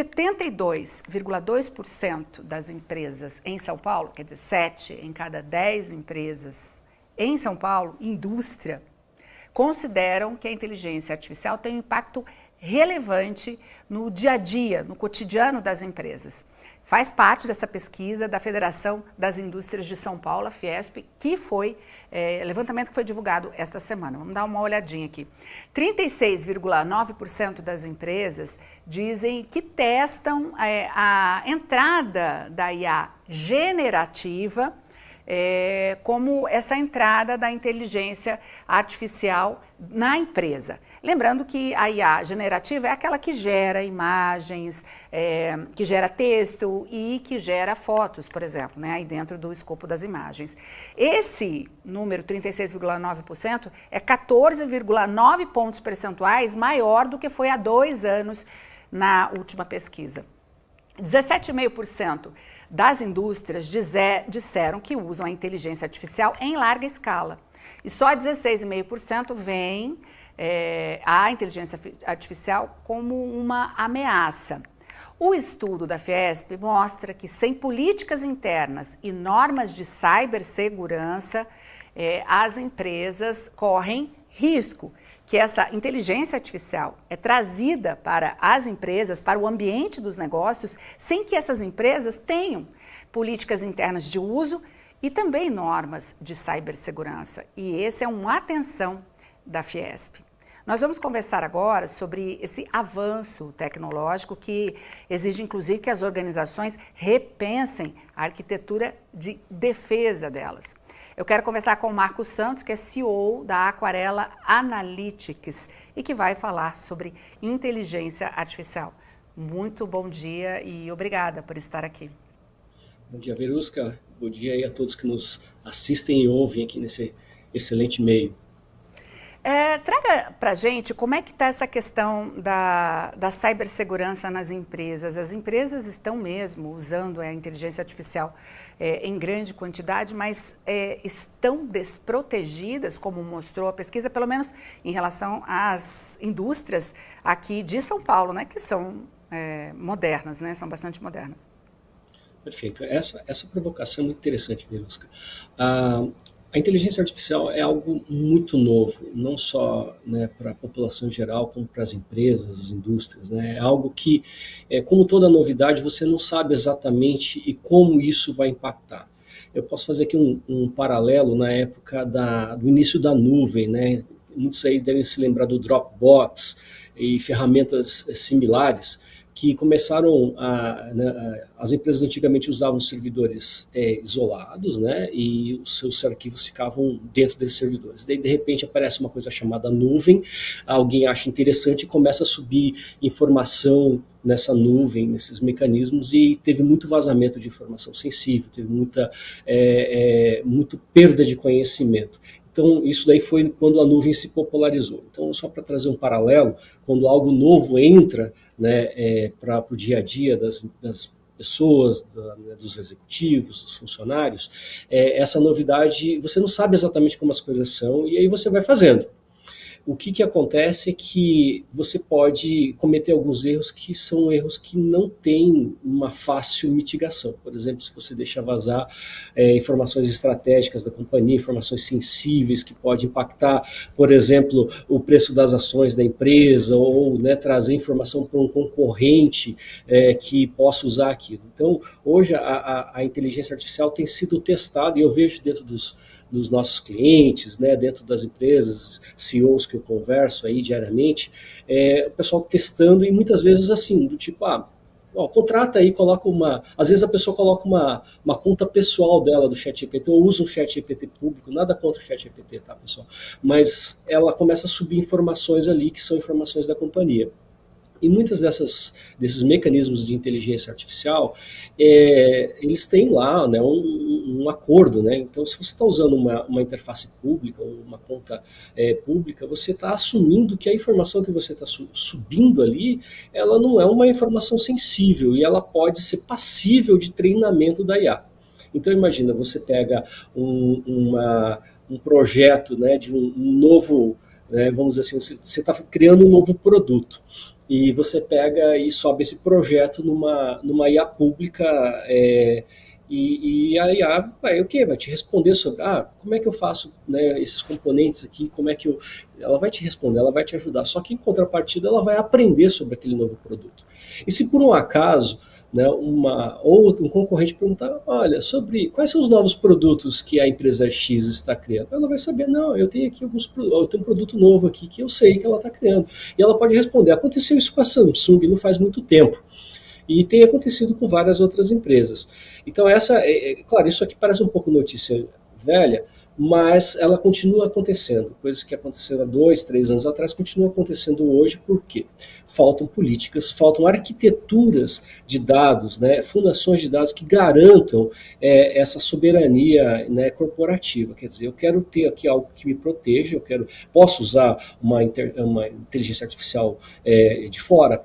72,2% das empresas em São Paulo, quer dizer, 7 em cada 10 empresas em São Paulo, indústria, consideram que a inteligência artificial tem um impacto relevante no dia a dia, no cotidiano das empresas. Faz parte dessa pesquisa da Federação das Indústrias de São Paulo, a Fiesp, que foi, levantamento que foi divulgado esta semana. Vamos dar uma olhadinha aqui. 36,9% das empresas dizem que testam a entrada da IA generativa como essa entrada da inteligência artificial na empresa. Lembrando que a IA generativa é aquela que gera imagens, que gera texto e que gera fotos, por exemplo, né, aí dentro do escopo das imagens. Esse número, 36,9%, é 14,9 pontos percentuais maior do que foi há 2 anos na última pesquisa. 17,5% das indústrias disseram que usam a inteligência artificial em larga escala. E só 16,5% veem a inteligência artificial como uma ameaça. O estudo da Fiesp mostra que sem políticas internas e normas de cibersegurança, as empresas correm risco que essa inteligência artificial é trazida para as empresas, para o ambiente dos negócios, sem que essas empresas tenham políticas internas de uso e também normas de cibersegurança. E esse é uma atenção da Fiesp. Nós vamos conversar agora sobre esse avanço tecnológico que exige, inclusive, que as organizações repensem a arquitetura de defesa delas. Eu quero conversar com o Marcos Santos, que é CEO da Aquarela Analytics e que vai falar sobre inteligência artificial. Muito bom dia e obrigada por estar aqui. Bom dia, Verusca. Bom dia aí a todos que nos assistem e ouvem aqui nesse excelente meio. Traga para a gente como é que está essa questão da cibersegurança nas empresas. As empresas estão mesmo usando a inteligência artificial em grande quantidade, mas estão desprotegidas, como mostrou a pesquisa, pelo menos em relação às indústrias aqui de São Paulo, né, que são modernas, né, são bastante modernas. Perfeito. Essa provocação é muito interessante, Verusca. A inteligência artificial é algo muito novo, não só, né, para a população geral, como para as empresas, as indústrias, né? É algo que, como toda novidade, você não sabe exatamente e como isso vai impactar. Eu posso fazer aqui um paralelo na época do início da nuvem, né? Muitos aí devem se lembrar do Dropbox e ferramentas similares, que começaram as empresas antigamente usavam servidores isolados, né, e os seus arquivos ficavam dentro desses servidores. Daí, de repente, aparece uma coisa chamada nuvem, alguém acha interessante e começa a subir informação nessa nuvem, nesses mecanismos, e teve muito vazamento de informação sensível, teve muita perda de conhecimento. Então, isso daí foi quando a nuvem se popularizou. Então, só para trazer um paralelo, quando algo novo entra, né, para o dia a dia das pessoas, dos executivos, dos funcionários, essa novidade, você não sabe exatamente como as coisas são, e aí você vai fazendo. O que acontece é que você pode cometer alguns erros que são erros que não têm uma fácil mitigação. Por exemplo, se você deixa vazar informações estratégicas da companhia, informações sensíveis que podem impactar, por exemplo, o preço das ações da empresa, ou, né, trazer informação para um concorrente que possa usar aquilo. Então, hoje a inteligência artificial tem sido testada, e eu vejo dentro dos nossos clientes, né, dentro das empresas, CEOs que eu converso aí diariamente, o pessoal testando, e muitas vezes assim, do tipo, contrata aí, às vezes a pessoa coloca uma conta pessoal dela do ChatGPT, ou usa um ChatGPT público, nada contra o ChatGPT, tá, pessoal? Mas ela começa a subir informações ali que são informações da companhia. E muitos desses mecanismos de inteligência artificial, eles têm lá, né, um acordo, né? Então, se você está usando uma interface pública, ou uma conta pública, você está assumindo que a informação que você está subindo ali, ela não é uma informação sensível, e ela pode ser passível de treinamento da IA. Então, imagina, você pega um projeto, né, de um novo, vamos dizer assim, você está criando um novo produto. e você pega e sobe esse projeto numa IA pública, e a IA vai o quê? Vai te responder sobre, como é que eu faço, né, esses componentes aqui, como é que eu... Ela vai te responder, ela vai te ajudar, só que em contrapartida ela vai aprender sobre aquele novo produto. E se por um acaso, né, um concorrente perguntar, olha, sobre quais são os novos produtos que a empresa X está criando, ela vai saber, não, eu tenho aqui eu tenho um produto novo aqui que eu sei que ela está criando. E ela pode responder, aconteceu isso com a Samsung não faz muito tempo. E tem acontecido com várias outras empresas. Então, claro, isso aqui parece um pouco notícia velha, mas ela continua acontecendo. Coisas que aconteceram há 2, 3 anos atrás continuam acontecendo hoje, por quê? Faltam políticas, faltam arquiteturas de dados, né, fundações de dados que garantam essa soberania, né, corporativa. Quer dizer, eu quero ter aqui algo que me proteja, posso usar uma inteligência artificial de fora?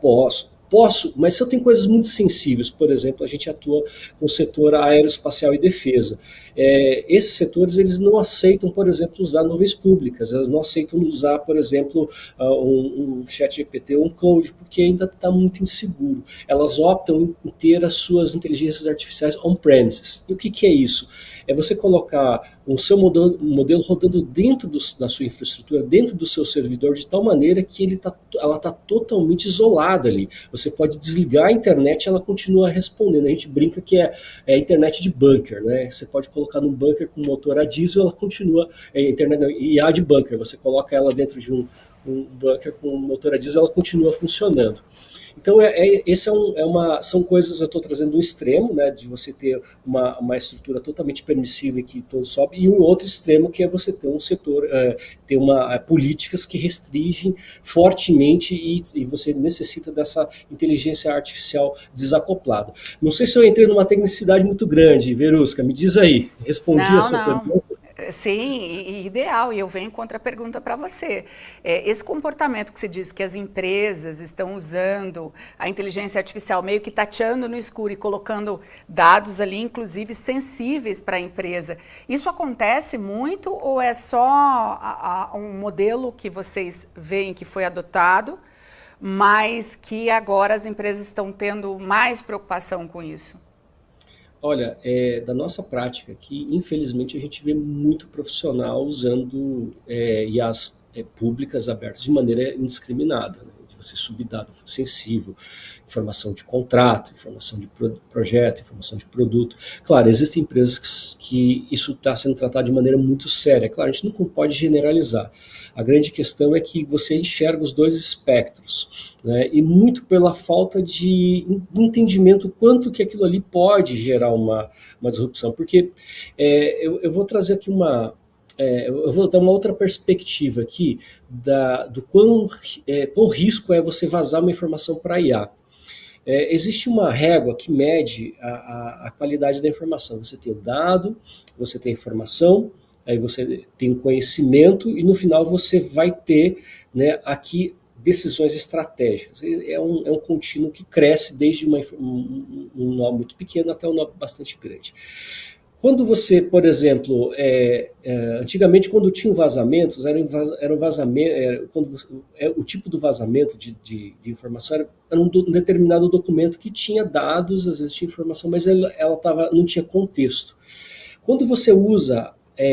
Posso, mas se eu tenho coisas muito sensíveis, por exemplo, a gente atua com o setor aeroespacial e defesa. Esses setores eles não aceitam, por exemplo, usar nuvens públicas, elas não aceitam usar, por exemplo, um chat GPT ou um cloud, porque ainda está muito inseguro. Elas optam em ter as suas inteligências artificiais on-premises. E o que é isso? É você colocar o seu modelo rodando dentro da sua infraestrutura, dentro do seu servidor, de tal maneira que ela está totalmente isolada ali. Você pode desligar a internet e ela continua respondendo. A gente brinca que é a internet de bunker, né? Você pode colocar num bunker com motor a diesel, ela continua, IA de bunker, você coloca ela dentro de um bunker com motor a diesel, ela continua funcionando. Então, são coisas, eu estou trazendo um extremo, né, de você ter uma estrutura totalmente permissiva que todos sobem, e um outro extremo que é você ter um setor, ter políticas que restringem fortemente e você necessita dessa inteligência artificial desacoplada. Não sei se eu entrei numa tecnicidade muito grande, Verusca, me diz aí, respondi a sua pergunta? Sim, ideal. E eu venho com outra pergunta para você. Esse comportamento que você diz que as empresas estão usando a inteligência artificial meio que tateando no escuro e colocando dados ali, inclusive sensíveis para a empresa, isso acontece muito ou é só um modelo que vocês veem que foi adotado, mas que agora as empresas estão tendo mais preocupação com isso? Olha, da nossa prática aqui, infelizmente, a gente vê muito profissional usando IAs públicas abertas de maneira indiscriminada, né? De você subir dado sensível, informação de contrato, informação de projeto, informação de produto. Claro, existem empresas que isso está sendo tratado de maneira muito séria. Claro, a gente não pode generalizar. A grande questão é que você enxerga os dois espectros, né? E muito pela falta de entendimento quanto que aquilo ali pode gerar uma disrupção. Porque eu vou trazer aqui eu vou dar uma outra perspectiva aqui do quão risco é você vazar uma informação para a IA. Existe uma régua que mede a qualidade da informação. Você tem o dado, você tem a informação, aí você tem o conhecimento e no final você vai ter, né, aqui decisões estratégicas. É um contínuo que cresce desde um nó muito pequeno até um nó bastante grande. Quando você, por exemplo, antigamente quando tinha vazamentos, o tipo do vazamento de informação era um determinado documento que tinha dados, às vezes tinha informação, mas ela não tinha contexto. Quando você usa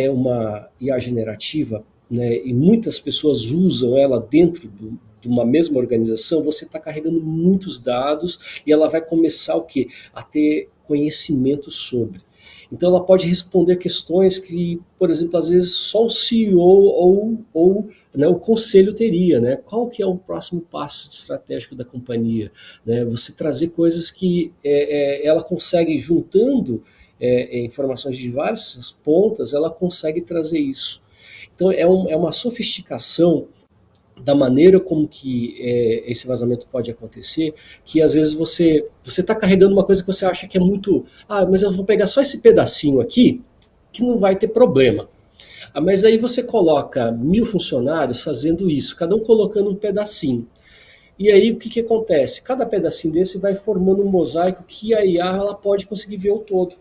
uma IA generativa, né, e muitas pessoas usam ela dentro de uma mesma organização, você está carregando muitos dados e ela vai começar o quê? A ter conhecimento sobre. Então ela pode responder questões que, por exemplo, às vezes só o CEO ou né, o conselho teria, né? Qual que é o próximo passo estratégico da companhia? Né? Você trazer coisas que ela consegue, juntando informações de várias pontas, ela consegue trazer isso. Então é uma sofisticação da maneira como que esse vazamento pode acontecer, que às vezes você está carregando uma coisa que você acha que é muito... mas eu vou pegar só esse pedacinho aqui, que não vai ter problema. Mas aí você coloca 1000 funcionários fazendo isso, cada um colocando um pedacinho. E aí o que acontece? Cada pedacinho desse vai formando um mosaico que a IA ela pode conseguir ver o todo.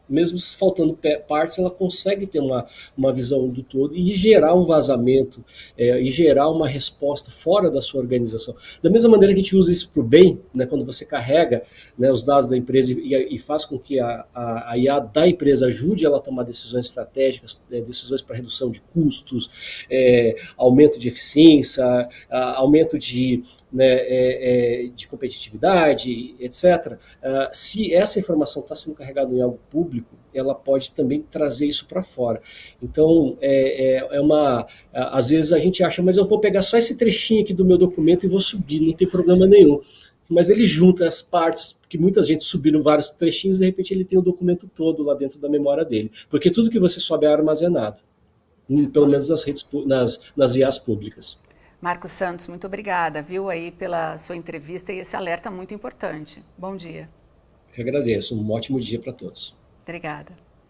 mesmo faltando partes, ela consegue ter uma visão do todo e gerar um vazamento e gerar uma resposta fora da sua organização. Da mesma maneira que a gente usa isso para o bem, né, quando você carrega, né, os dados da empresa e faz com que a IA da empresa ajude ela a tomar decisões estratégicas, decisões para redução de custos, aumento de eficiência, aumento de competitividade, etc. Se essa informação está sendo carregada em algo público, ela pode também trazer isso para fora. Então, às vezes a gente acha, mas eu vou pegar só esse trechinho aqui do meu documento e vou subir, não tem problema nenhum. Mas ele junta as partes, porque muita gente subiram vários trechinhos e de repente ele tem o documento todo lá dentro da memória dele. Porque tudo que você sobe é armazenado, pelo menos nas IAs públicas. Marcos Santos, muito obrigada, viu, aí pela sua entrevista e esse alerta muito importante. Bom dia. Eu que agradeço. Um ótimo dia para todos. Obrigada.